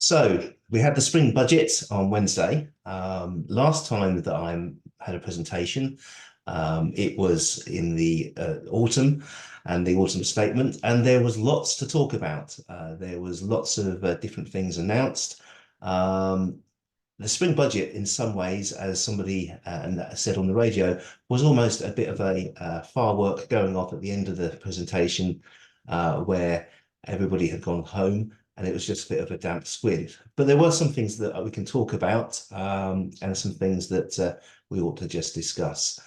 So we had the spring budget on Wednesday. Last time that I had a presentation, it was in the autumn and the autumn statement, and there was lots to talk about. There was lots of different things announced. Um, the spring budget, in some ways, as somebody said on the radio, was almost a bit of a firework going off at the end of the presentation, where everybody had gone home and it was just a bit of a damp squid. But there were some things that we can talk about, and some things that we ought to just discuss.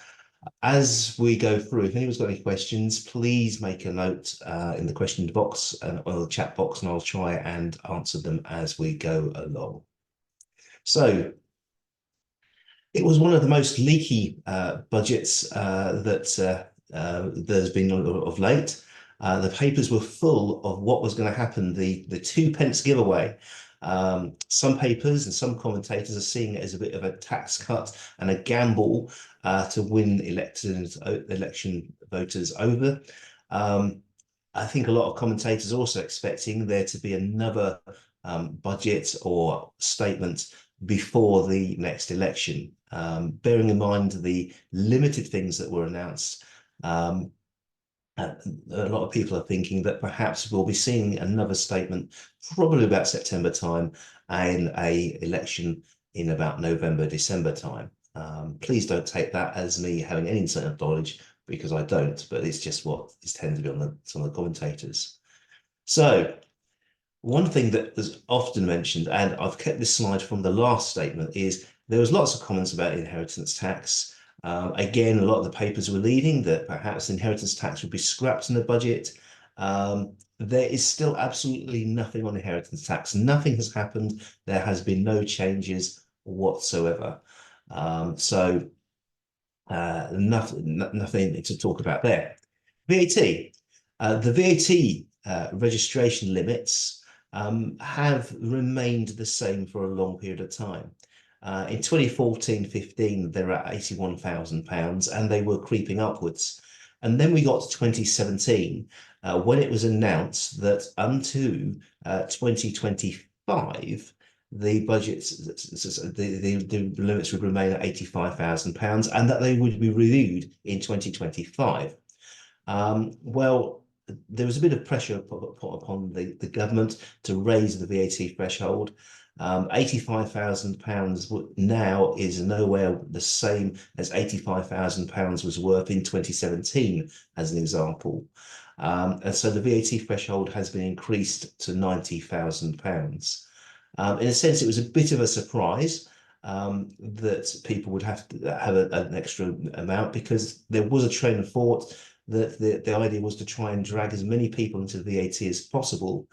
As we go through, if anyone's got any questions, please make a note in the question box or the chat box, and I'll try and answer them as we go along. So it was one of the most leaky budgets that there's been of late. The papers were full of what was going to happen, the 2p giveaway. Some papers and some commentators are seeing it as a bit of a tax cut and a gamble to win election voters over. I think a lot of commentators are also expecting there to be another budget or statement before the next election. Bearing in mind the limited things that were announced, a lot of people are thinking that perhaps we'll be seeing another statement probably about September time and a election in about November, December time. Please don't take that as me having any inside knowledge, because I don't, but it's just what is tends to be on some of the commentators. So one thing that was often mentioned, and I've kept this slide from the last statement, is there was lots of comments about inheritance tax. Again, a lot of the papers were leading that perhaps inheritance tax would be scrapped in the budget. There is still absolutely nothing on inheritance tax. Nothing has happened. There has been no changes whatsoever. So nothing to talk about there. VAT. The VAT registration limits have remained the same for a long period of time. In 2014-15, they were at £81,000 and they were creeping upwards. And then we got to 2017, when it was announced that unto 2025, the budgets, the limits would remain at £85,000 and that they would be reviewed in 2025. Well, there was a bit of pressure put upon the government to raise the VAT threshold. £85,000 now is nowhere the same as £85,000 was worth in 2017, as an example. And so the VAT threshold has been increased to £90,000. In a sense, it was a bit of a surprise that people would have to have an extra amount, because there was a train of thought that the idea was to try and drag as many people into the VAT as possible,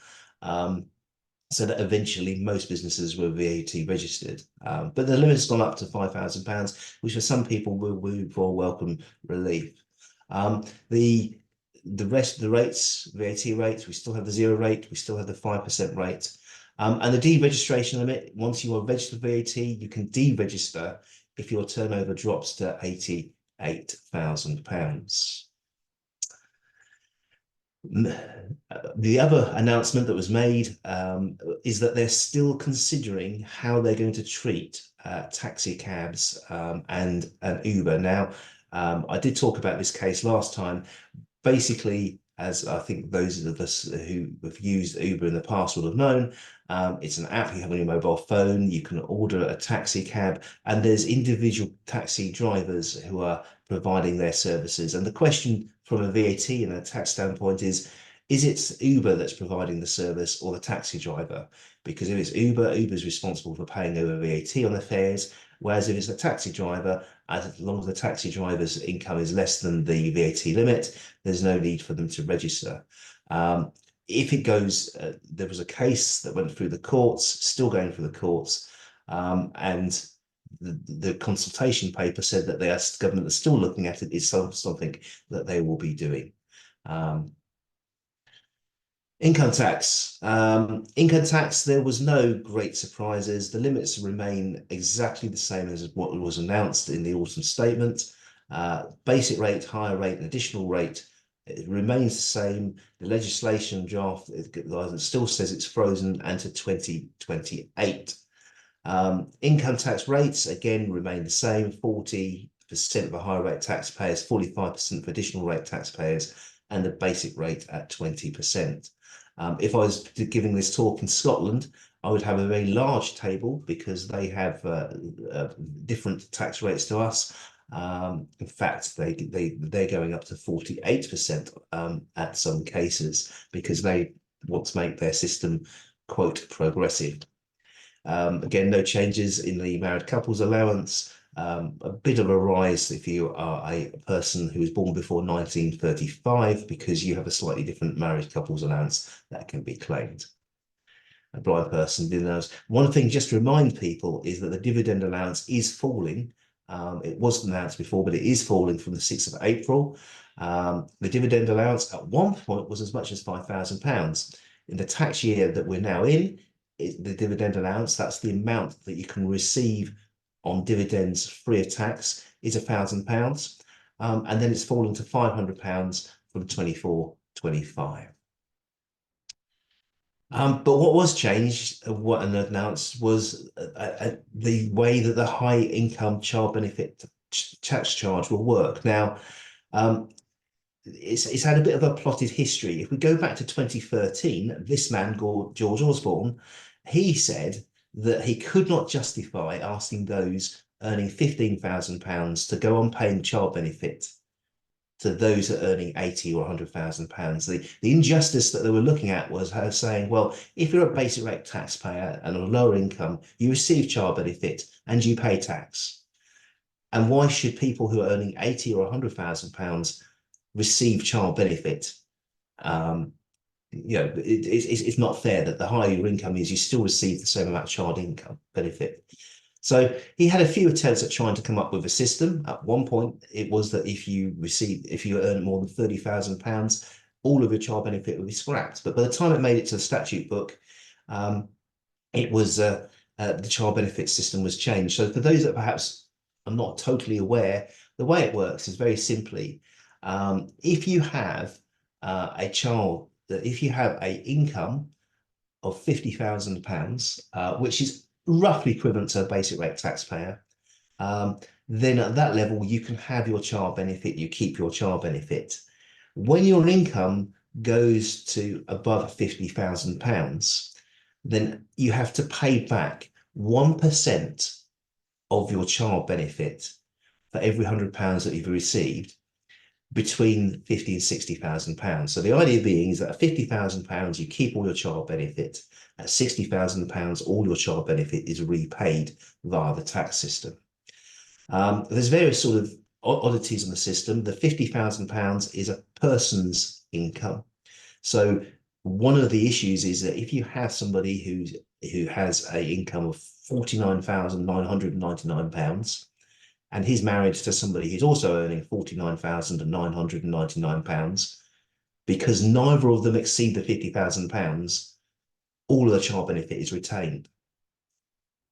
so that eventually most businesses were VAT registered. But the limit's gone up to £5,000, which for some people will be for welcome relief. The rest of the rates, VAT rates, we still have the 0 rate, we still have the 5% rate. And the deregistration limit, once you are registered VAT, you can deregister if your turnover drops to £88,000. The other announcement that was made is that they're still considering how they're going to treat taxi cabs and Uber. Now, I did talk about this case last time. Basically, as I think those of us who have used Uber in the past will have known, it's an app you have on your mobile phone. You can order a taxi cab, and there's individual taxi drivers who are providing their services. And the question from a VAT and a tax standpoint is it Uber that's providing the service or the taxi driver? Because if it's Uber, Uber's responsible for paying over VAT on the fares, whereas if it's a taxi driver, as long as the taxi driver's income is less than the VAT limit, there's no need for them to register. If it goes, there was a case that went through the courts, still going through the courts, and the consultation paper said that the government is still looking at it, is something that they will be doing. Income tax. Income tax, there was no great surprises. The limits remain exactly the same as what was announced in the autumn statement. Basic rate, higher rate, and additional rate It remains the same. The legislation draft still says it's frozen until 2028. Income tax rates, again, remain the same, 40% for higher rate taxpayers, 45% for additional rate taxpayers, and the basic rate at 20%. If I was giving this talk in Scotland, I would have a very large table because they have different tax rates to us. In fact, they're going up to 48% at some cases because they want to make their system, quote, progressive. Again, no changes in the married couples allowance. A bit of a rise if you are a person who was born before 1935 because you have a slightly different married couples allowance that can be claimed. A blind person didn't know. One thing just to remind people is that the dividend allowance is falling. It wasn't announced before, but it is falling from the 6th of April. The dividend allowance at one point was as much as £5,000. In the tax year that we're now in, the dividend allowance, that's the amount that you can receive on dividends free of tax, is £1,000. And then it's fallen to £500 from 24-25. But what was changed, what announced, was the way that the high income child benefit tax charge will work. Now, it's had a bit of a plotted history. If we go back to 2013, this man, George Osborne, he said that he could not justify asking those earning £15,000 to go on paying child benefit to those that are earning 80 or £100,000. The injustice that they were looking at was her saying, well, if you're a basic rate taxpayer and on a lower income, you receive child benefit and you pay tax. And why should people who are earning 80 or £100,000 receive child benefit? It's not fair that the higher your income is, you still receive the same amount of child income benefit. So he had a few attempts at trying to come up with a system. At one point, it was that if you earn more than £30,000, all of your child benefit would be scrapped. But by the time it made it to the statute book, it was the child benefit system was changed. So for those that perhaps are not totally aware, the way it works is very simply, if you have if you have an income of £50,000, which is roughly equivalent to a basic rate taxpayer, then at that level, you can have your child benefit, you keep your child benefit. When your income goes to above £50,000, then you have to pay back 1% of your child benefit for every £100 that you've received between £50,000 and £60,000. So the idea being is that at £50,000, you keep all your child benefit. At £60,000, all your child benefit is repaid via the tax system. There's various sort of oddities in the system. The £50,000 is a person's income. So one of the issues is that if you have somebody who has an income of £49,999, and he's married to somebody who's also earning £49,999, because neither of them exceed the £50,000, all of the child benefit is retained.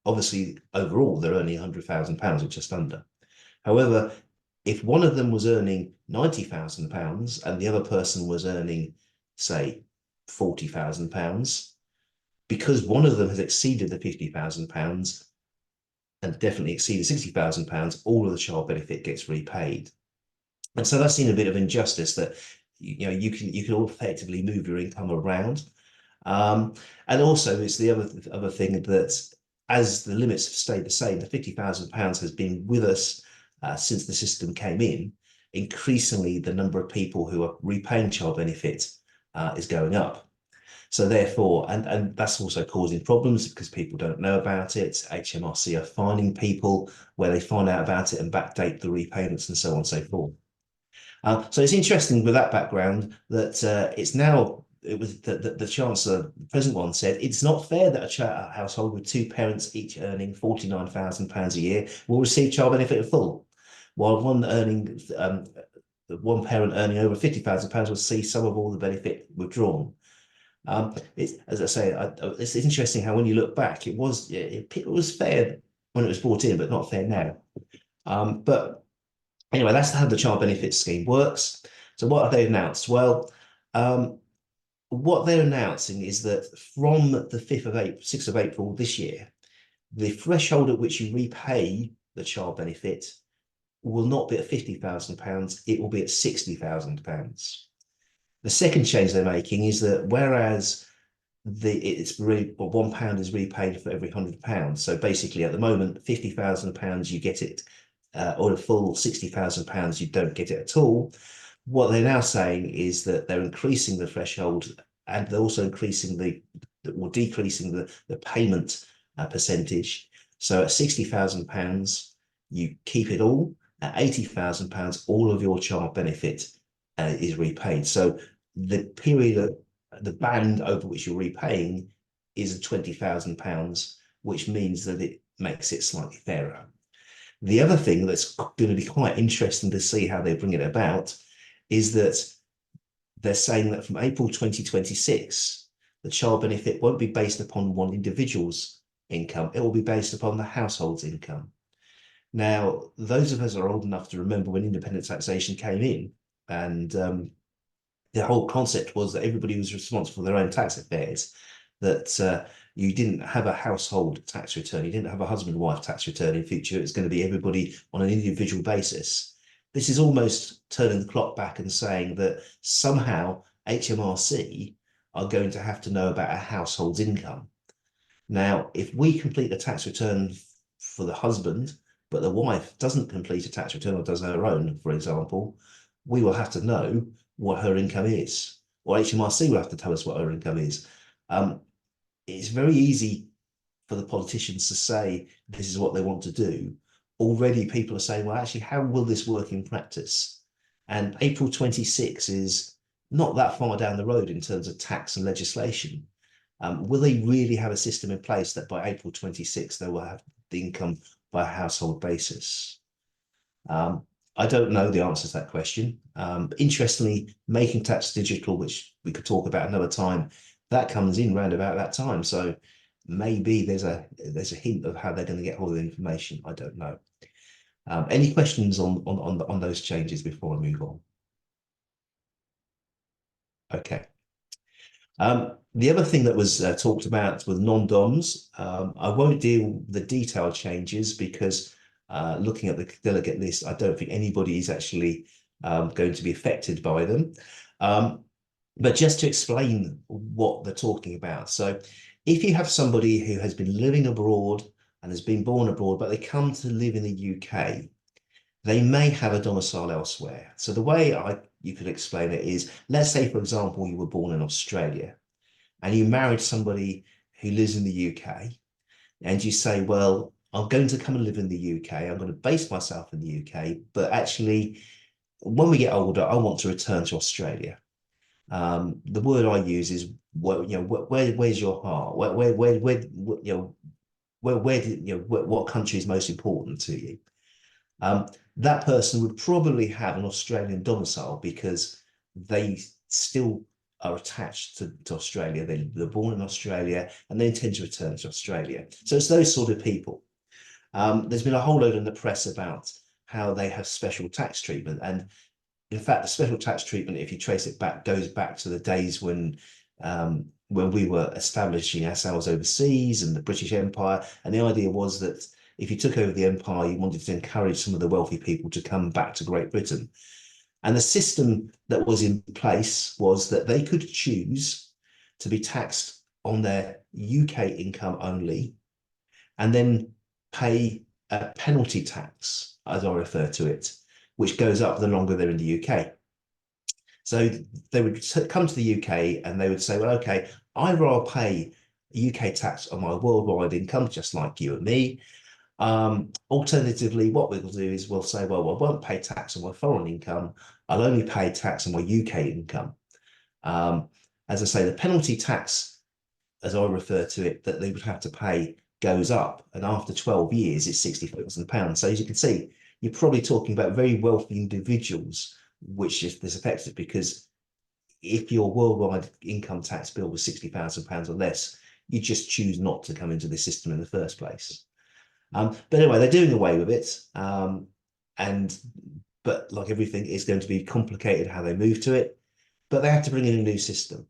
Obviously, overall, they're earning £100,000 or just under. However, if one of them was earning £90,000 and the other person was earning, say, £40,000, because one of them has exceeded the £50,000 and definitely exceeded £60,000, all of the child benefit gets repaid. And so that's seen a bit of injustice that you can all effectively move your income around. And also it's the other thing that as the limits have stayed the same, the £50,000 has been with us since the system came in. Increasingly, the number of people who are repaying child benefit is going up. So therefore, and that's also causing problems because people don't know about it. HMRC are fining people where they find out about it and backdate the repayments and so on and so forth. So it's interesting with that background that the Chancellor, the present one, said it's not fair that a household with two parents each earning £49,000 a year will receive child benefit in full, while one parent earning over £50,000 will see some of all the benefit withdrawn. As I say, it's interesting how when you look back, it was fair when it was brought in, but not fair now. But anyway, that's how the child benefit scheme works. So what have they announced? Well, what they're announcing is that from the 5th of April, 6th of April this year, the threshold at which you repay the child benefit will not be at £50,000, it will be at £60,000. The second change they're making is that whereas £1 is repaid for every £100. So basically, at the moment, £50,000 you get it, or a full £60,000 you don't get it at all. What they're now saying is that they're increasing the threshold, and they're also increasing or decreasing the payment percentage. So at £60,000, you keep it all. At £80,000, all of your child benefit is repaid. So the period, the band over which you're repaying is £20,000, which means that it makes it slightly fairer. The other thing that's going to be quite interesting to see how they bring it about is that they're saying that from April 2026, the child benefit won't be based upon one individual's income, it will be based upon the household's income. Now, those of us are old enough to remember when independent taxation came in, and the whole concept was that everybody was responsible for their own tax affairs, that you didn't have a household tax return, you didn't have a husband-wife tax return in future, it's going to be everybody on an individual basis. This is almost turning the clock back and saying that somehow HMRC are going to have to know about a household's income. Now, if we complete a tax return for the husband, but the wife doesn't complete a tax return or does her own, for example, we will have to know what her income is, or HMRC will have to tell us what her income is. It's very easy for the politicians to say this is what they want to do. Already people are saying, well, actually, how will this work in practice? And April 26 is not that far down the road in terms of tax and legislation. Will they really have a system in place that by April 26 they will have the income by a household basis? I don't know the answer to that question. Interestingly, making tax digital, which we could talk about another time, that comes in round about that time. So maybe there's a hint of how they're going to get hold of the information. I don't know. Any questions on those changes before I move on? Okay. The other thing that was talked about with non-DOMs, I won't deal with the detailed changes because looking at the delegate list, I don't think anybody is actually going to be affected by them. But just to explain what they're talking about. So if you have somebody who has been living abroad and has been born abroad, but they come to live in the UK, they may have a domicile elsewhere. So the way you could explain it is, let's say, for example, you were born in Australia and you married somebody who lives in the UK, and you say, well, I'm going to come and live in the UK. I'm going to base myself in the UK, but actually, when we get older, I want to return to Australia. The word I use is, well, where's your heart? What country is most important to you? That person would probably have an Australian domicile because they still are attached to Australia. They're born in Australia and they intend to return to Australia. So it's those sort of people. There's been a whole load in the press about how they have special tax treatment. And in fact, the special tax treatment, if you trace it back, goes back to the days when we were establishing ourselves overseas and the British Empire. And the idea was that if you took over the empire, you wanted to encourage some of the wealthy people to come back to Great Britain. And the system that was in place was that they could choose to be taxed on their UK income only, and then pay a penalty tax, as I refer to it, which goes up the longer they're in the UK. So they would come to the UK and they would say, well, okay, either I'll pay UK tax on my worldwide income, just like you and me. Alternatively, what we'll do is we'll say, well, I won't pay tax on my foreign income. I'll only pay tax on my UK income. As I say, the penalty tax, as I refer to it, that they would have to pay goes up. And after 12 years, it's £60,000. So as you can see, you're probably talking about very wealthy individuals, which is this affected, because if your worldwide income tax bill was £60,000 or less, you just choose not to come into the system in the first place. But anyway, they're doing away with it. And but like everything, it's going to be complicated how they move to it. But they have to bring in a new system.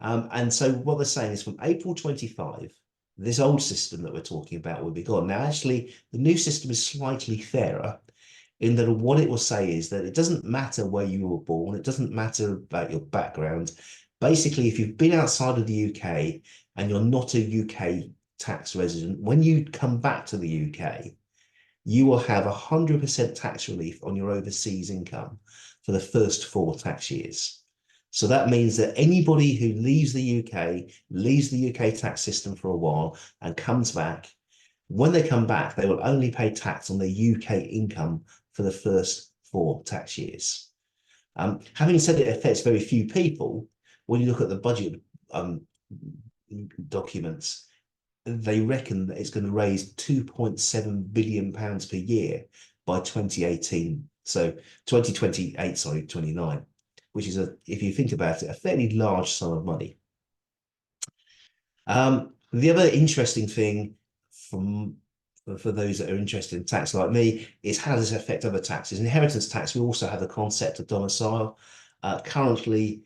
And so what they're saying is from April 25, this old system that we're talking about will be gone. Now, actually, the new system is slightly fairer in that what it will say is that it doesn't matter where you were born, it doesn't matter about your background. Basically, if you've been outside of the UK and you're not a UK tax resident, when you come back to the UK, you will have 100% tax relief on your overseas income for the first 4 tax years. So that means that anybody who leaves the UK, leaves the UK tax system for a while and comes back, when they come back, they will only pay tax on their UK income for the first 4 tax years. Having said it affects very few people, when you look at the budget documents, they reckon that it's going to raise £2.7 billion per year by 2018. So 2028, sorry, 29, which is, if you think about it, a fairly large sum of money. The other interesting thing for those that are interested in tax like me is how does it affect other taxes? Inheritance tax, we also have the concept of domicile. Currently,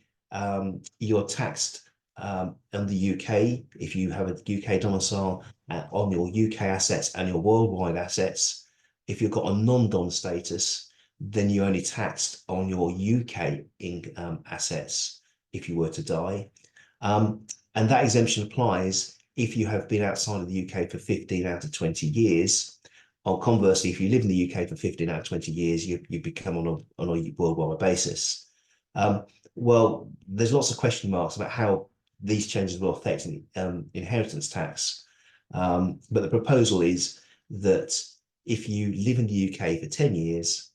you're taxed in the UK if you have a UK domicile on your UK assets and your worldwide assets. If you've got a non-dom status, then you're only taxed on your UK assets if you were to die. And that exemption applies if you have been outside of the UK for 15 out of 20 years. Or conversely, if you live in the UK for 15 out of 20 years, you become on a worldwide basis. Well, there's lots of question marks about how these changes will affect inheritance tax. But the proposal is that if you live in the UK for 10 years,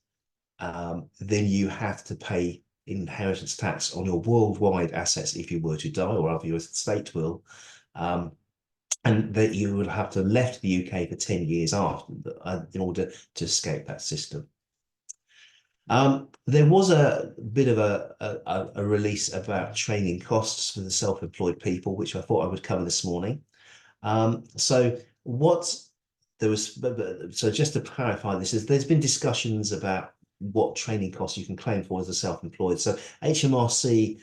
then you have to pay inheritance tax on your worldwide assets if you were to die, or if your estate will, and that you would have to have left the UK for 10 years after in order to escape that system. There was a bit of a release about training costs for the self-employed people, which I thought I would cover this morning. So just to clarify this, is there's been discussions about what training costs you can claim for as a self-employed. So HMRC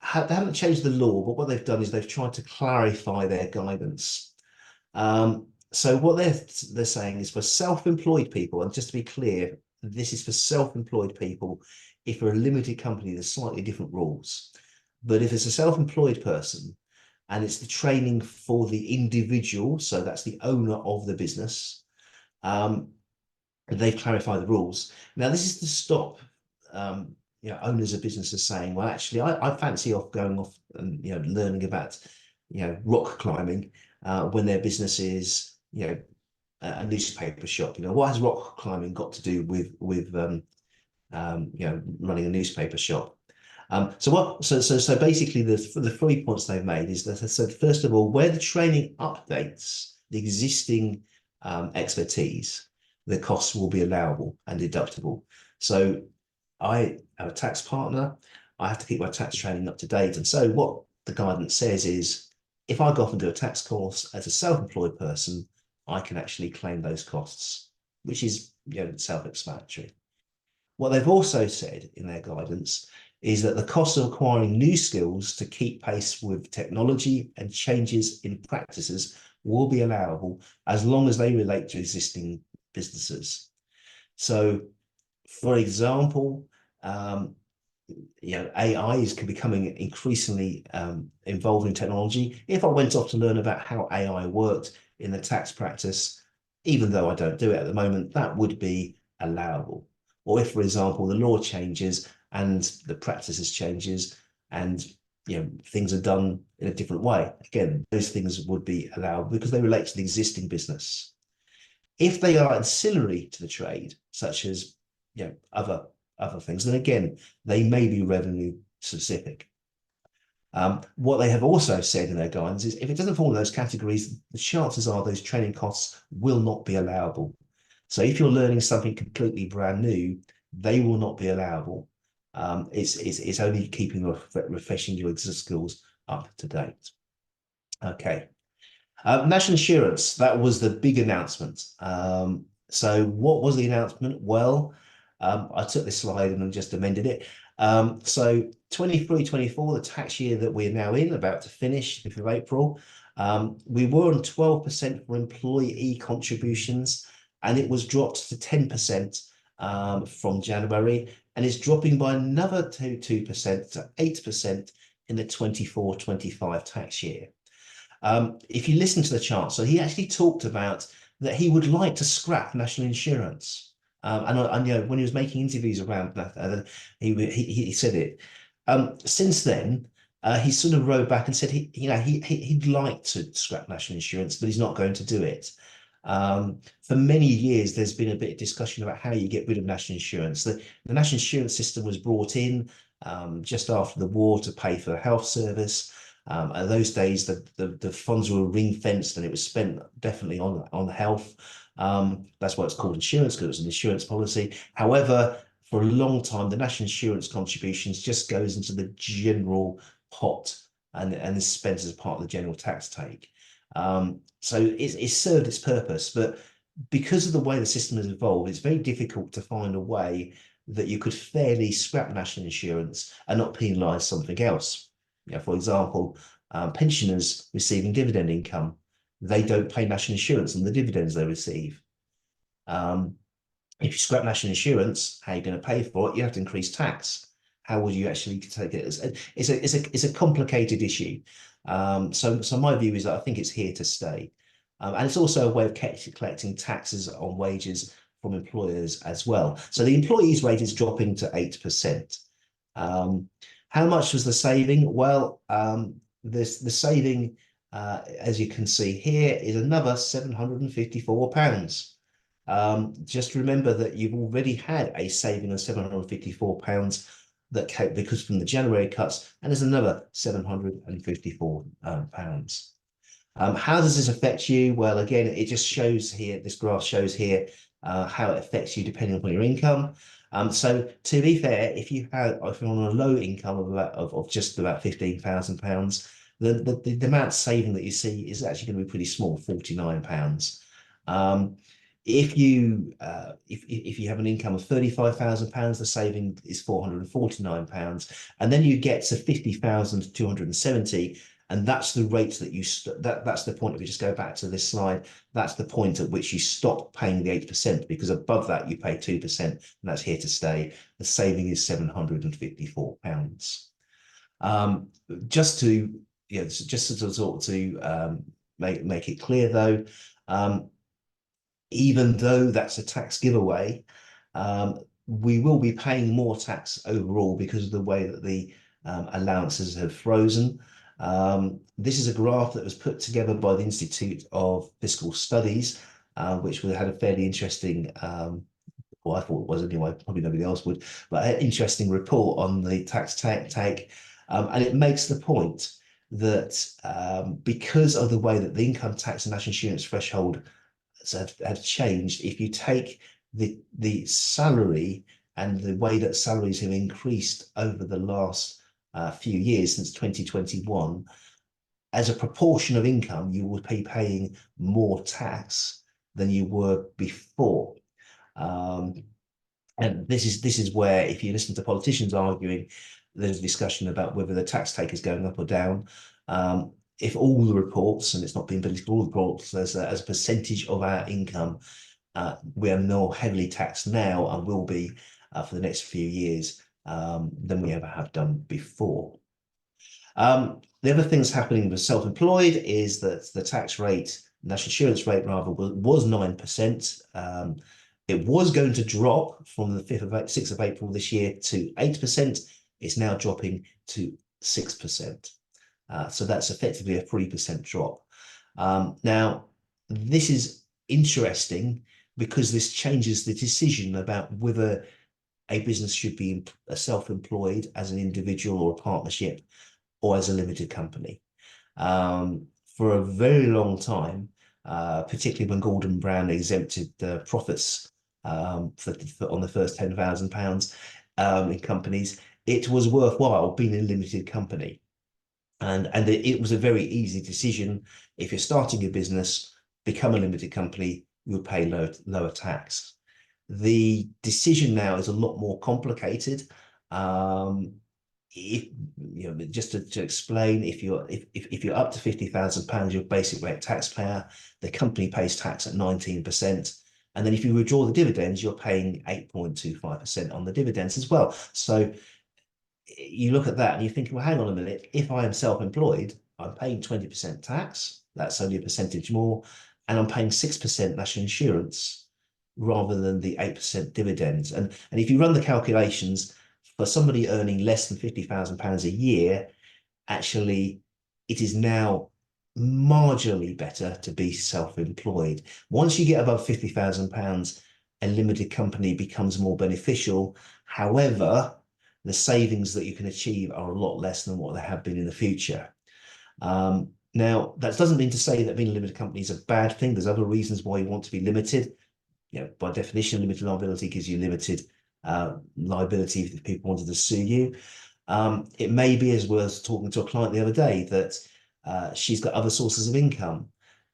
they haven't changed the law, but what they've done is they've tried to clarify their guidance. So what they're saying is for self-employed people, and just to be clear, this is for self-employed people. If you're a limited company, there's slightly different rules. But if it's a self-employed person and it's the training for the individual, so that's the owner of the business, they've clarified the rules. Now, this is to stop owners of businesses saying, well, actually, I fancy going off and learning about rock climbing when their business is a newspaper shop. What has rock climbing got to do with running a newspaper shop? So basically the 3 points they've made is that, so first of all, where the training updates the existing expertise, the costs will be allowable and deductible. So I have a tax partner, I have to keep my tax training up to date. And so what the guidance says is, if I go off and do a tax course as a self-employed person, I can actually claim those costs, which is self-explanatory. What they've also said in their guidance is that the cost of acquiring new skills to keep pace with technology and changes in practices will be allowable as long as they relate to existing businesses. So, for example, AI is becoming increasingly involved in technology. If I went off to learn about how AI worked in the tax practice, even though I don't do it at the moment, that would be allowable. Or if, for example, the law changes and the practices changes and things are done in a different way, again, those things would be allowed because they relate to the existing business. If they are ancillary to the trade, such as other things, then again, they may be revenue specific. What they have also said in their guidance is if it doesn't fall in those categories, the chances are those training costs will not be allowable. So if you're learning something completely brand new, they will not be allowable. It's only keeping refreshing your existing skills up to date. Okay. National insurance, that was the big announcement. So what was the announcement? Well, I took this slide and just amended it. So 23-24, the tax year that we're now in, about to finish, 5th of April, we were on 12% for employee contributions, and it was dropped to 10% from January, and it's dropping by another 2% to 8% in the 24-25 tax year. If you listen to the chart, so he actually talked about that he would like to scrap national insurance. And you know, when he was making interviews around that, he said it. Since then, he sort of rode back and said he'd like to scrap national insurance, but he's not going to do it. For many years, there's been a bit of discussion about how you get rid of national insurance. The national insurance system was brought in just after the war to pay for health service. At those days, the funds were ring fenced and it was spent definitely on health. That's why it's called insurance, because it was an insurance policy. However, for a long time, the national insurance contributions just goes into the general pot and is spent as part of the general tax take. So it's served its purpose, but because of the way the system has evolved, it's very difficult to find a way that you could fairly scrap national insurance and not penalise something else. You know, for example, pensioners receiving dividend income, they don't pay national insurance on the dividends they receive. If you scrap national insurance, how are you going to pay for it? You have to increase tax. How would you actually take it? It's a complicated issue. So my view is that I think it's here to stay. And it's also a way of collecting taxes on wages from employers as well. So the employees' rate is dropping to 8%. How much was the saving? Well, the saving, as you can see here, is another £754. Just remember that you've already had a saving of £754 that came because from the January cuts, and there's another £754. How does this affect you? Well, again, it just shows here, this graph shows here how it affects you depending upon your income. So to be fair, if you're on a low income of just about £15,000, the amount of saving that you see is actually going to be pretty small, £49. If you have an income of £35,000, the saving is £449, and then you get to 50,270, and that's the rate that that's the point. If we just go back to this slide, that's the point at which you stop paying the 8%, because above that you pay 2%, and that's here to stay. The saving is £754. Just to make it clear though, even though that's a tax giveaway, we will be paying more tax overall because of the way that the allowances have frozen. This is a graph that was put together by the Institute of Fiscal Studies, which had a fairly interesting, well, I thought it was anyway, probably nobody else would, but an interesting report on the tax take. And it makes the point that because of the way that the income tax and national insurance threshold have changed, if you take the salary and the way that salaries have increased over the last few years since 2021, as a proportion of income, you will be paying more tax than you were before. And this is where, if you listen to politicians arguing, there's a discussion about whether the tax take is going up or down. If all the reports, and it's not been political, all the reports as a percentage of our income, we are more heavily taxed now and will be for the next few years than we ever have done before. The other things happening with self-employed is that the tax rate, national insurance rate rather, was 9%. It was going to drop from the 6th of April this year to 8%. It's now dropping to 6%. So that's effectively a 3% drop. Now, this is interesting because this changes the decision about whether a business should be self-employed as an individual or a partnership or as a limited company. For a very long time, particularly when Gordon Brown exempted the profits on the first £10,000 in companies, it was worthwhile being a limited company. And it was a very easy decision. If you're starting a business, become a limited company, you'll pay lower tax. The decision now is a lot more complicated. Um, if you know, just to explain, if you're up to £50,000, you're a basic rate taxpayer. The company pays tax at 19%. And then if you withdraw the dividends, you're paying 8.25% on the dividends as well. So you look at that and you think, well, hang on a minute. If I am self-employed, I'm paying 20% tax. That's only a percentage more. And I'm paying 6% national insurance rather than the 8% dividends. And if you run the calculations for somebody earning less than £50,000 a year, actually, it is now marginally better to be self-employed. Once you get above £50,000, a limited company becomes more beneficial. However, the savings that you can achieve are a lot less than what they have been in the future. Now, that doesn't mean to say that being a limited company is a bad thing. There's other reasons why you want to be limited. You know, by definition, limited liability gives you limited liability if people wanted to sue you. It may be, as we were talking to a client the other day, that she's got other sources of income.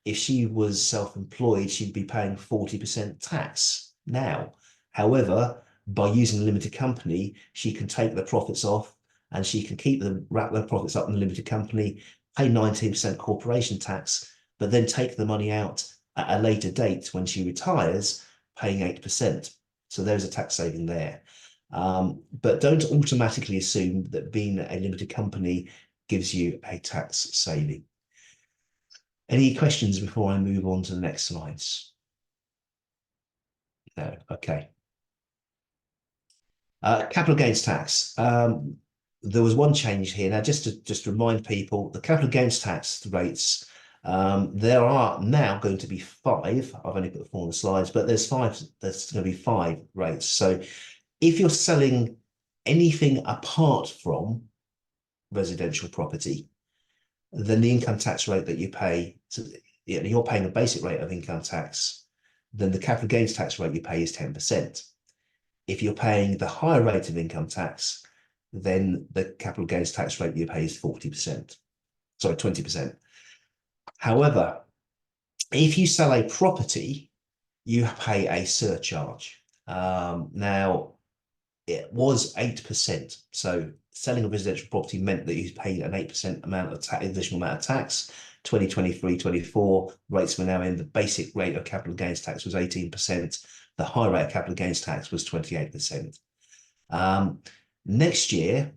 If she was self-employed, she'd be paying 40% tax now. However, by using a limited company, she can take the profits off and she can wrap the profits up in the limited company, pay 19% corporation tax, but then take the money out at a later date when she retires, paying 8%. So there's a tax saving there. But don't automatically assume that being a limited company gives you a tax saving. Any questions before I move on to the next slides? No, okay. Capital gains tax. There was one change here. Now, just to remind people, the capital gains tax rates, there are now going to be five. I've only put four on the slides, but there's five. There's going to be five rates. So if you're selling anything apart from residential property, then the income tax rate that you pay, so you're paying a basic rate of income tax, then the capital gains tax rate you pay is 10%. If you're paying the higher rate of income tax, then the capital gains tax rate you pay is 40%. Sorry, 20%. However, if you sell a property, you pay a surcharge. Now, it was 8%. So selling a residential property meant that you paid an 8% amount of additional amount of tax. 2023-24 rates were now in. The basic rate of capital gains tax was 18%. The high rate of capital gains tax was 28%. Next year,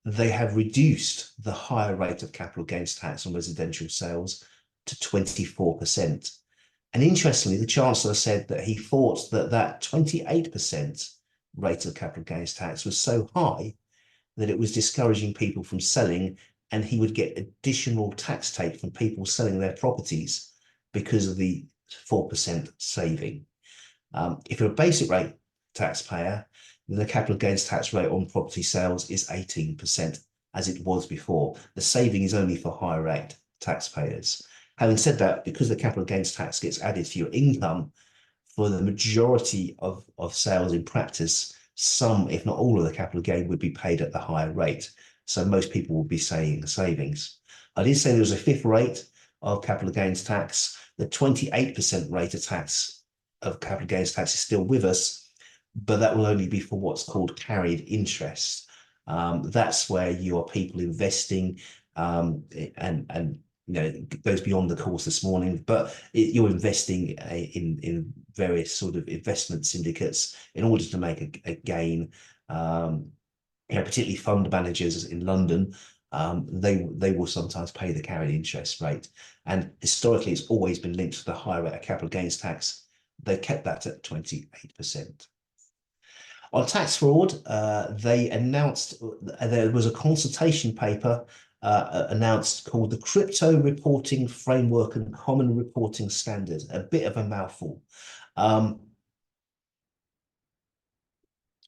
they have reduced the higher rate of capital gains tax on residential sales to 24%. And interestingly, the Chancellor said that he thought that 28% rate of capital gains tax was so high that it was discouraging people from selling, and he would get additional tax take from people selling their properties because of the 4% saving. If you're a basic rate taxpayer, then the capital gains tax rate on property sales is 18%, as it was before. The saving is only for higher rate taxpayers. Having said that, because the capital gains tax gets added to your income, for the majority of sales in practice, some, if not all of the capital gain would be paid at the higher rate. So most people will be saying savings. I did say there was a fifth rate of capital gains tax. The 28% rate of tax of capital gains tax is still with us, but that will only be for what's called carried interest. That's where you are people investing and you know, it goes beyond the course this morning, but you're investing in various sort of investment syndicates in order to make a gain. You know, particularly fund managers in London, they will sometimes pay the carried interest rate, and historically it's always been linked to the higher rate of capital gains tax. They kept that at 28%. On tax fraud, they announced there was a consultation paper announced called the Crypto Reporting Framework and Common Reporting Standard, a bit of a mouthful.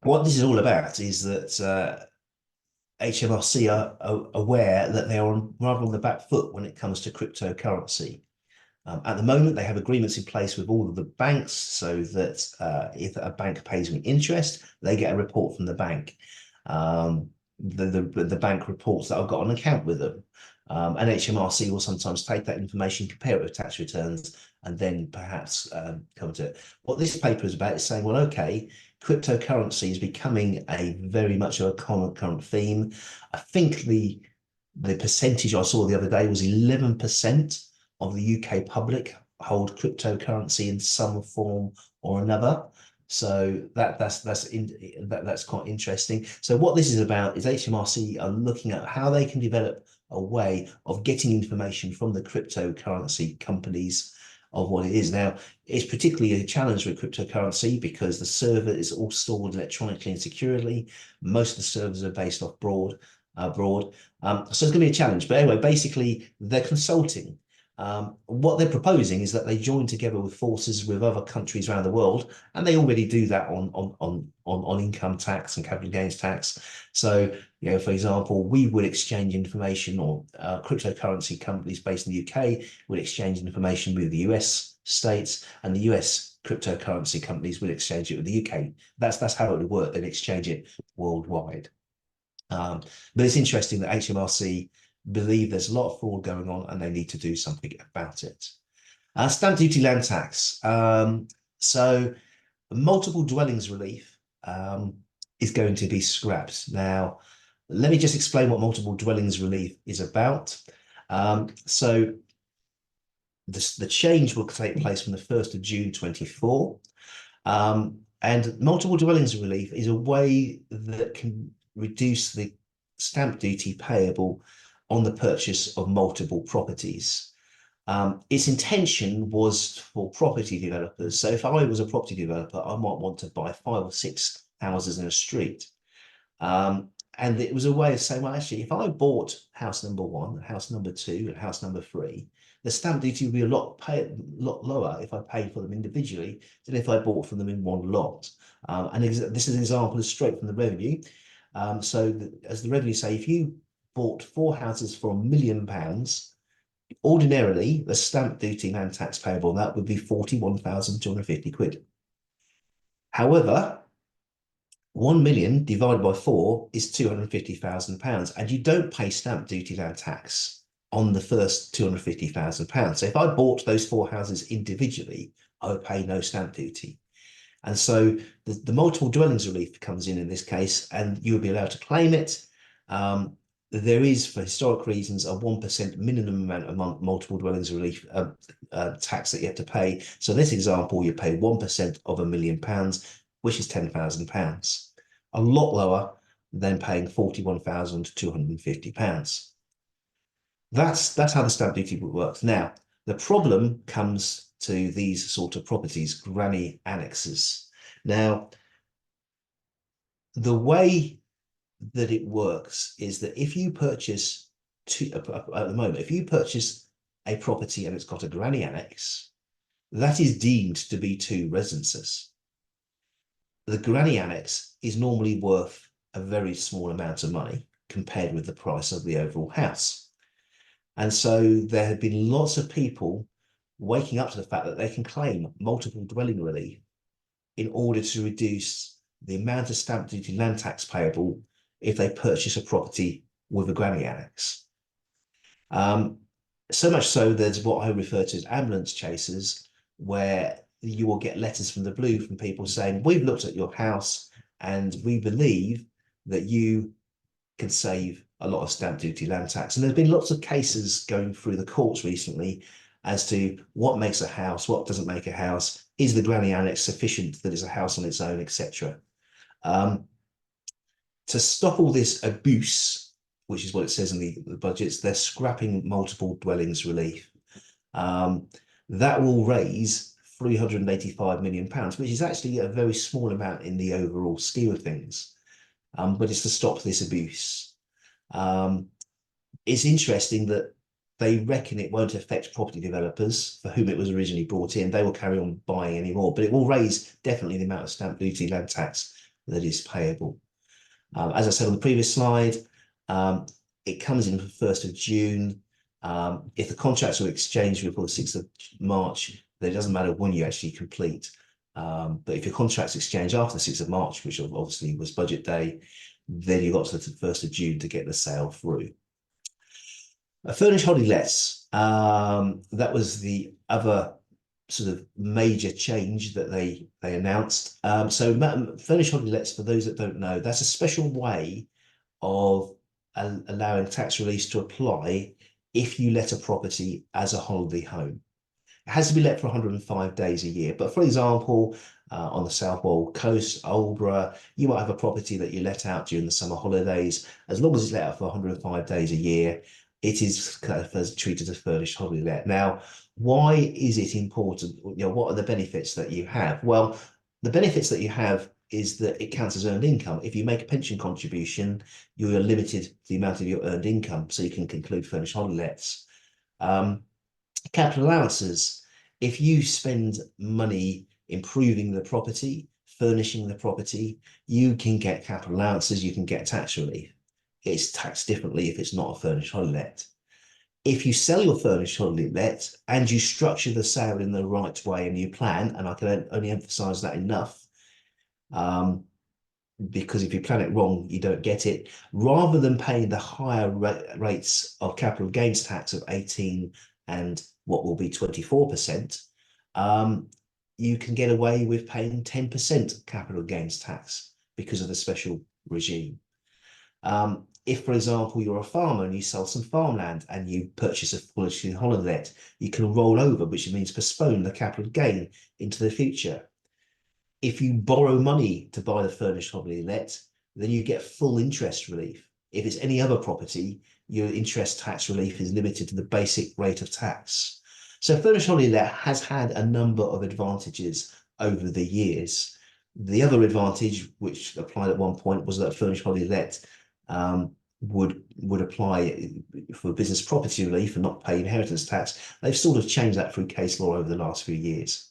What this is all about is that HMRC are aware that they are rather on the back foot when it comes to cryptocurrency. At the moment, they have agreements in place with all of the banks so that if a bank pays me interest, they get a report from the bank. The bank reports that I've got an account with them. And HMRC will sometimes take that information, compare it with tax returns, and then perhaps come to it. What this paper is about is saying, well, okay, cryptocurrency is becoming a very much of a current theme. I think the percentage I saw the other day was 11% of the UK public hold cryptocurrency in some form or another. So that's quite interesting. So what this is about is HMRC are looking at how they can develop a way of getting information from the cryptocurrency companies of what it is. Now, it's particularly a challenge with cryptocurrency because the server is all stored electronically and securely. Most of the servers are based off abroad. So it's going to be a challenge. But anyway, basically, they're consulting. What they're proposing is that they join together with forces with other countries around the world, and they already do that on income tax and capital gains tax. So, for example, we would exchange information, or cryptocurrency companies based in the UK would exchange information with the US states, and the US cryptocurrency companies would exchange it with the UK. That's how it would work. They'd exchange it worldwide. But it's interesting that HMRC believe there's a lot of fraud going on and they need to do something about it. Stamp duty land tax. So multiple dwellings relief is going to be scrapped. Now, let me just explain what multiple dwellings relief is about. So the change will take place from the 1st of June 24. And multiple dwellings relief is a way that can reduce the stamp duty payable on the purchase of multiple properties. Its intention was for property developers. So if I was a property developer, I might want to buy 5 or 6 houses in a street. And it was a way of saying, well, actually, if I bought house number 1, house number 2, and house number 3, the stamp duty would be a lot lower if I paid for them individually than if I bought from them in one lot. And this is an example straight from the revenue. As the revenue say, if you bought 4 houses for £1 million, ordinarily the stamp duty and tax payable on that would be 41,250 quid. However, 1 million divided by 4 is £250,000, and you don't pay stamp duty and tax on the first £250,000. So if I bought those 4 houses individually, I would pay no stamp duty. And so the multiple dwellings relief comes in this case, and you would be allowed to claim it. There is, for historic reasons, a 1% minimum amount of multiple dwellings relief tax that you have to pay. So in this example, you pay 1% of £1 million, which is £10,000, a lot lower than paying £41,250. That's how the stamp duty works. Now, the problem comes to these sort of properties, granny annexes. Now, the way that it works is that if you purchase at the moment, if you purchase a property and it's got a granny annex, that is deemed to be 2 residences. The granny annex is normally worth a very small amount of money compared with the price of the overall house. And so there have been lots of people waking up to the fact that they can claim multiple dwelling relief in order to reduce the amount of stamp duty land tax payable if they purchase a property with a granny annex. So much so there's what I refer to as ambulance chasers, where you will get letters from the blue from people saying, we've looked at your house and we believe that you can save a lot of stamp duty land tax. And there's been lots of cases going through the courts recently as to what makes a house, what doesn't make a house, is the granny annex sufficient that it's a house on its own, etc. To stop all this abuse, which is what it says in the budgets, they're scrapping multiple dwellings relief. That will raise £385 million, which is actually a very small amount in the overall scheme of things. But it's to stop this abuse. It's interesting that they reckon it won't affect property developers for whom it was originally brought in. They will carry on buying anymore, but it will raise definitely the amount of stamp duty land tax that is payable. As I said on the previous slide, it comes in for the 1st of June. If the contracts are exchanged before the 6th of March, then it doesn't matter when you actually complete. But if your contract's exchanged after the 6th of March, which obviously was budget day, then you got to the 1st of June to get the sale through. A furnished holiday lets. That was the other sort of major change that they announced. Furnished holiday lets, for those that don't know, that's a special way of allowing tax release to apply if you let a property as a holiday home. It has to be let for 105 days a year. But for example, on the South Wales Coast, Aldeburgh, you might have a property that you let out during the summer holidays. As long as it's let out for 105 days a year, it is kind of treated as furnished holiday let. Now, why is it important? What are the benefits that you have? Well, the benefits that you have is that it counts as earned income. If you make a pension contribution, you are limited to the amount of your earned income, so you can conclude furnished holiday lets. Capital allowances. If you spend money improving the property, furnishing the property, you can get capital allowances, you can get tax relief. It's taxed differently if it's not a furnished holiday let. If you sell your furnished holiday let and you structure the sale in the right way and you plan, and I can only emphasize that enough, because if you plan it wrong, you don't get it. Rather than paying the higher rates of capital gains tax of 18 and what will be 24%, you can get away with paying 10% capital gains tax because of the special regime. If, for example, you're a farmer and you sell some farmland and you purchase a furnished holiday let, you can roll over, which means postpone the capital gain into the future. If you borrow money to buy the furnished holiday let, then you get full interest relief. If it's any other property, your interest tax relief is limited to the basic rate of tax. So furnished holiday let has had a number of advantages over the years. The other advantage, which applied at one point, was that furnished holiday let would apply for business property relief and not pay inheritance tax. They've sort of changed that through case law over the last few years.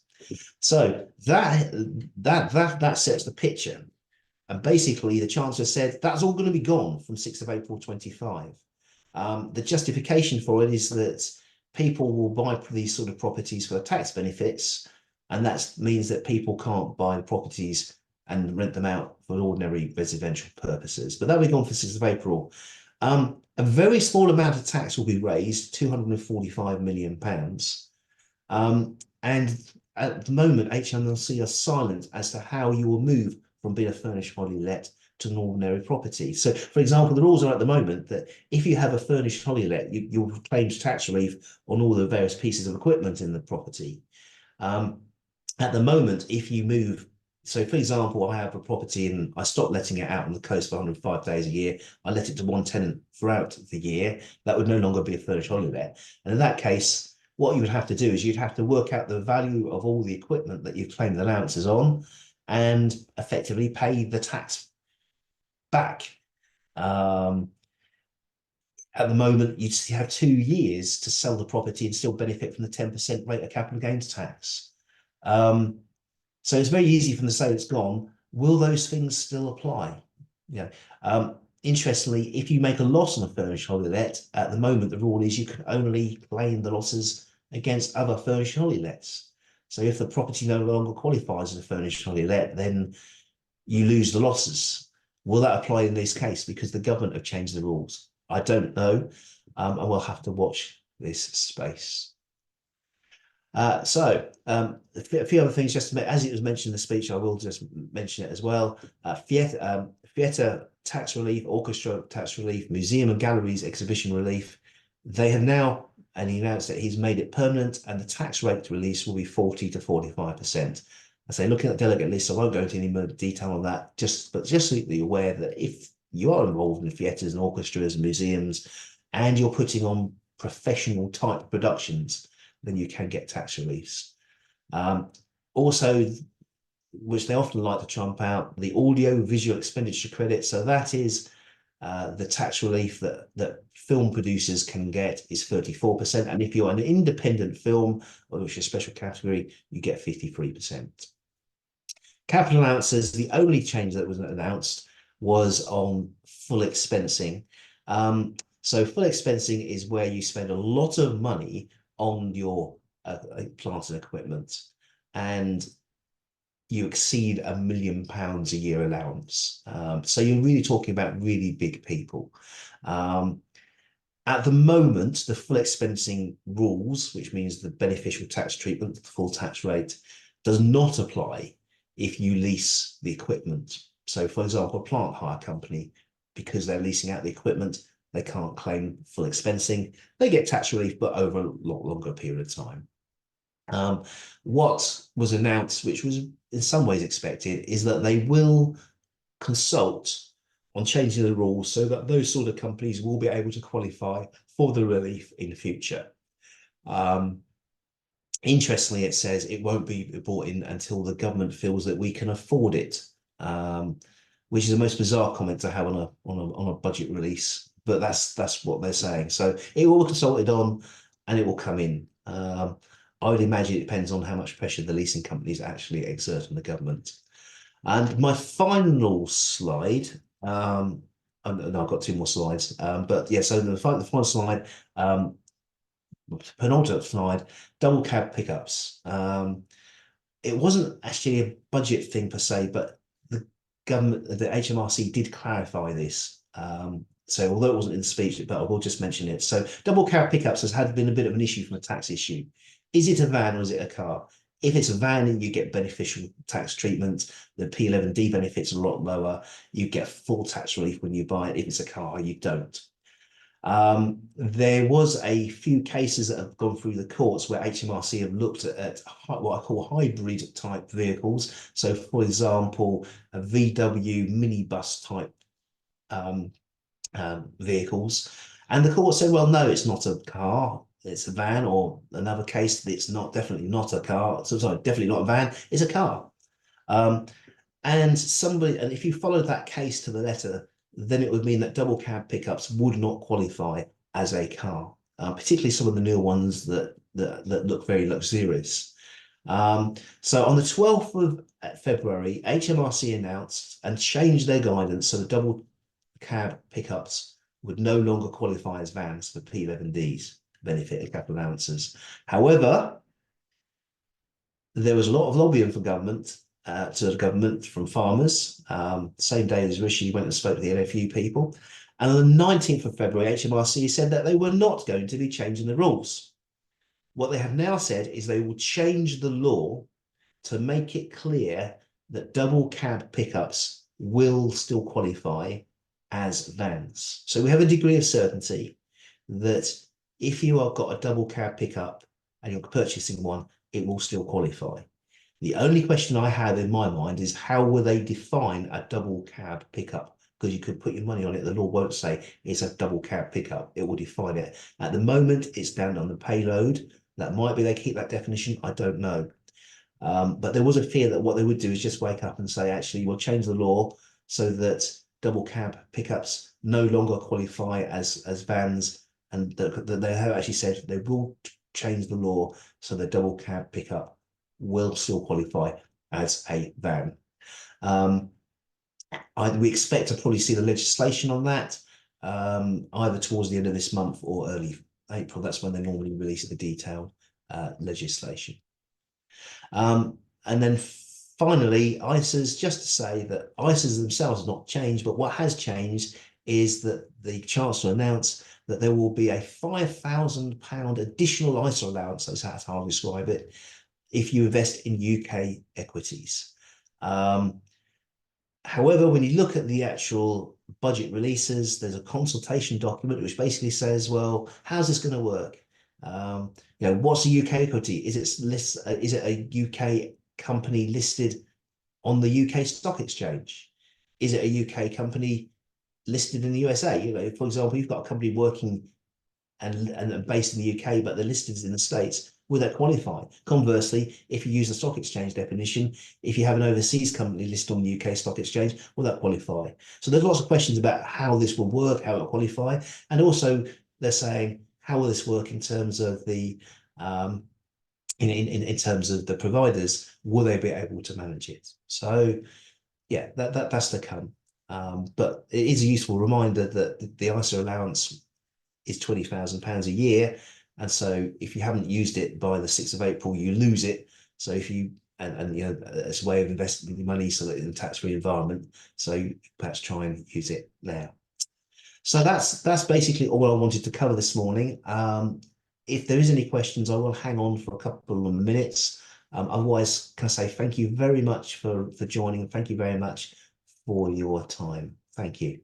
So that sets the picture. And basically, the Chancellor said that's all going to be gone from 6th of April 25. The justification for it is that people will buy these sort of properties for tax benefits, and that means that people can't buy properties and rent them out for ordinary residential purposes. But that'll be gone for 6th of April. A very small amount of tax will be raised, £245 million. And at the moment, HMRC are silent as to how you will move from being a furnished holiday let to an ordinary property. So, for example, the rules are at the moment that if you have a furnished holiday let, you'll claim tax relief on all the various pieces of equipment in the property. At the moment, if you move, so for example, I have a property and I stop letting it out on the coast for 105 days a year. I let it to one tenant throughout the year. That would no longer be a furnished holiday let. And in that case, what you would have to do is you'd have to work out the value of all the equipment that you've claimed allowances on and effectively pay the tax back. At the moment, you have 2 years to sell the property and still benefit from the 10% rate of capital gains tax. So it's very easy from the say it's gone. Will those things still apply? Interestingly, if you make a loss on a furnished holiday let, at the moment, the rule is you can only claim the losses against other furnished holiday lets. So if the property no longer qualifies as a furnished holiday let, then you lose the losses. Will that apply in this case? Because the government have changed the rules. I don't know, and we'll have to watch this space. A few other things, just as it was mentioned in the speech, I will just mention it as well. Theatre tax relief, orchestra tax relief, museum and galleries exhibition relief. They have now, and he announced that he's made it permanent, and the tax rate release will be 40 to 45%. I say, looking at the delegate list, I won't go into any more detail on that, but just so you're aware that if you are involved in theatres and orchestras and museums, and you're putting on professional type productions, then you can get tax reliefs. Also, which they often like to trump out, the audio visual expenditure credit. So that is the tax relief that film producers can get is 34%. And if you're an independent film, or which is a special category, you get 53%. Capital allowances, the only change that was announced was on full expensing. So full expensing is where you spend a lot of money on your plant and equipment, and you exceed £1 million a year allowance. So you're really talking about really big people. At the moment, the full expensing rules, which means the beneficial tax treatment, the full tax rate, does not apply if you lease the equipment. So, for example, a plant hire company, because they're leasing out the equipment, they can't claim full expensing. They get tax relief, but over a lot longer period of time. What was announced, which was in some ways expected, is that they will consult on changing the rules so that those sort of companies will be able to qualify for the relief in the future. Interestingly, it says it won't be brought in until the government feels that we can afford it, which is the most bizarre comment to have on a budget release. But that's what they're saying. So it will be consulted on, and it will come in. I would imagine it depends on how much pressure the leasing companies actually exert on the government. And my final slide, no, I've got two more slides, but yeah, so the final slide, penultimate slide, double cab pickups. It wasn't actually a budget thing per se, but the government, the HMRC did clarify this. So although it wasn't in the speech, but I will just mention it. So double cab pickups has been a bit of an issue from a tax issue. Is it a van or is it a car? If it's a van, you get beneficial tax treatment. The P11D benefits are a lot lower. You get full tax relief when you buy it. If it's a car, you don't. There was a few cases that have gone through the courts where HMRC have looked at what I call hybrid type vehicles. So, for example, a VW minibus type vehicles. And the court said, well, no, it's not a car, it's a van, or another case, it's not definitely not a car. So sorry, definitely not a van, it's a car. And if you followed that case to the letter, then it would mean that double cab pickups would not qualify as a car, particularly some of the newer ones that look very luxurious. So on the 12th of February, HMRC announced and changed their guidance so the double cab pickups would no longer qualify as vans for P11Ds, benefit and capital allowances. However, there was a lot of lobbying for government to the government from farmers. Same day as Rishi went and spoke to the NFU people. And on the 19th of February, HMRC said that they were not going to be changing the rules. What they have now said is they will change the law to make it clear that double cab pickups will still qualify as vans. So we have a degree of certainty that if you have got a double cab pickup and you're purchasing one, it will still qualify. The only question I have in my mind is how will they define a double cab pickup? Because you could put your money on it. The law won't say it's a double cab pickup. It will define it. At the moment, it's down on the payload. That might be they keep that definition. I don't know. But there was a fear that what they would do is just wake up and say, actually, we'll change the law so that double cab pickups no longer qualify as vans, and that they have actually said they will change the law so the double cab pickup will still qualify as a van. We expect to probably see the legislation on that either towards the end of this month or early April. That's when they normally release the detailed legislation. And then finally, ISAs, just to say that ISAs themselves have not changed, but what has changed is that the Chancellor announced that there will be a £5,000 additional ISA allowance, that's how I describe it, if you invest in UK equities. However, when you look at the actual budget releases, there's a consultation document which basically says, well, how's this going to work? What's a UK equity? Is it a UK company listed on the UK stock exchange? Is it a UK company listed in the USA? For example, you've got a company working and based in the UK, but they're listed in the States. Will that qualify? Conversely, if you use the stock exchange definition, if you have an overseas company listed on the UK stock exchange, will that qualify? So there's lots of questions about how this will work, how it will qualify, and also they're saying, how will this work in terms of the in terms of the providers? Will they be able to manage it? So yeah, that's to come. But it is a useful reminder that the ISA allowance is £20,000 a year, and so if you haven't used it by the 6th of April, you lose it. So if you it's a way of investing your money so that in a tax-free environment. So perhaps try and use it now. So that's basically all I wanted to cover this morning. If there is any questions, I will hang on for a couple of minutes. Otherwise, can I say thank you very much for joining. Thank you very much for your time. Thank you.